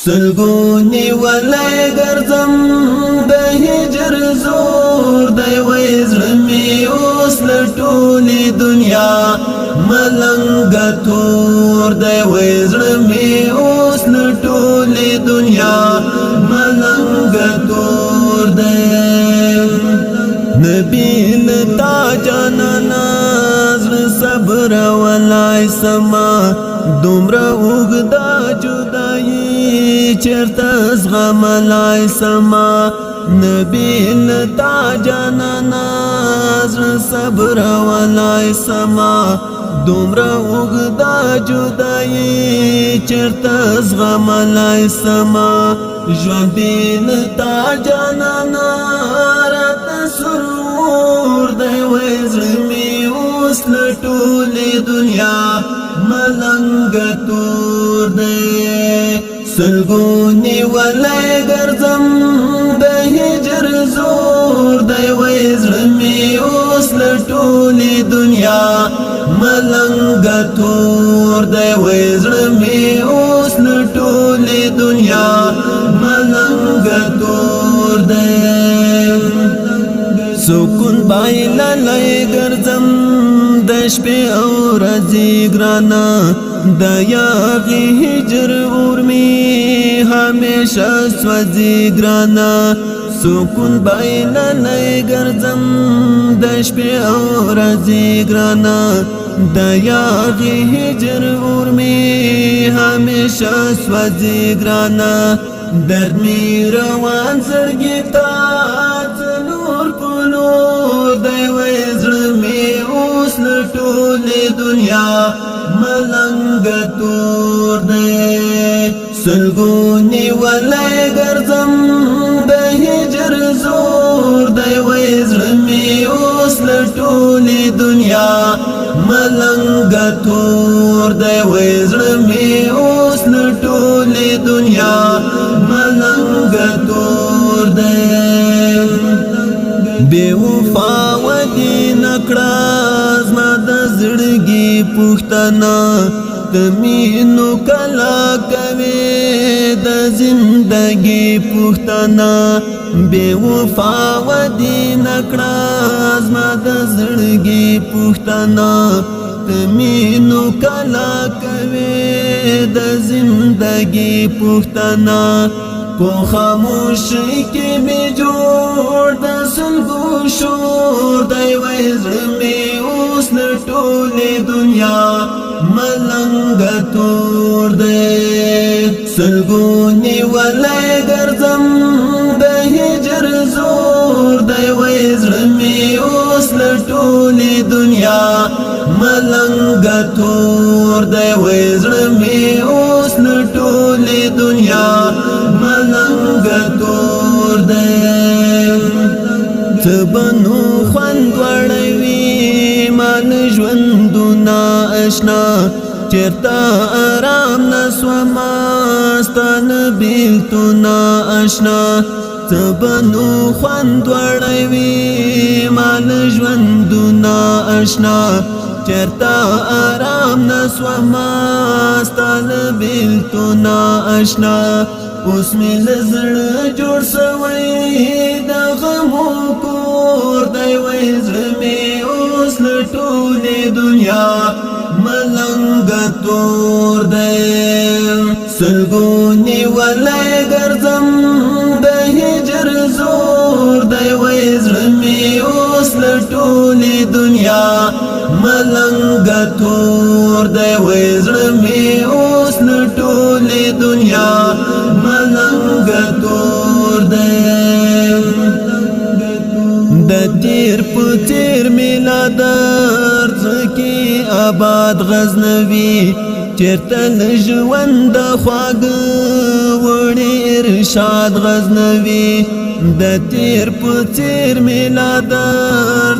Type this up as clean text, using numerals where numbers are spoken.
سلګونی ولای ګرځم د هجر زور دی وای زړه مې اوس له ټولې دنیا ملنګ تور دی وای زړه مې اوس له ټولې دنیا ملنګ تور دی نبی لتا جانانا زړه صبر ولای سما دومره اوږده جدایي چرته زغملای سما نبی لتا جانانا زړه صبر ولای سما دومره اوږده جدایي چرته زغملای سما ژوندې لتا جانانا راته سرور دی وای زړه مې اوس له ټولې دنیا ملنګ تور دی سلګونی ولای ګرځم د هجر زور دی وای زړه مې اوس له ټولې دنیا ملنګ تور دی وای زړه مې اوس له ټولې دنیا ملنګ تور دی سکون بایلا لای ګرځم د شپې او ورځې ګرانا د یاغي هجر اور می همیشه سوځي ګرانا سکون بایلا لای ګرځم د شپې او ورځې ګرانا د یاغي هجر اور می همیشه سوځي ګرانا درد می روان زړګي تا دی وای زړه مې اوس له ټولې دنیا ملنګ تور دی سلګونی ولای ګرځم د هجر زور دی وای زړه مې اوس له ټولې دنیا ملنګ تور دی وای زړه مې اوس له ټولې دنیا ملنګ تور دی بے وفا ودی نکړه زما د زړګي پوښتنه د مینو کلا کوي د زندګي پوښتنه بے وفا ودی نکړه زما د زړګي پوښتنه د مینو کلا کوي د زندګي پوښتنه په خاموشۍ کې می جوړ د سلګو شور دی وای زړه مې اوس له ټولې دنیا ملنګ تور دی سلګونی ولای ګرځم د هجر زور دی وای زړه مې اوس له ټولې دنیا ملنګ تور دی وای زړه مې اوس له ټولې دنیا ملنګ تور دی تبنو خوند وړوي مان ژوندونه اشنا چرته آرام نسوما ستان بیلتونه اشنا تبنو خوند وړوي مان ژوندونه اشنا چرته آرام نسوما ستان بیلتونه اشنا اوس مې لزړه جوړ سوی د غمو کور دی وای زړه مې اوس له ټولې دنیا ملنګ تور دی سلګونی ولای ګرځم د هجر زور دی وای زړه مې اوس له ټولې دنیا ملنګ تور دی وای زړه مې اوس له ټولې دنیا ملنګ تور دی د تیر په تیر مینا درد کې آباد غزنوي چرته ژوند خواږه وړي ارشاد غزنوي د تیر په تیر مینا درد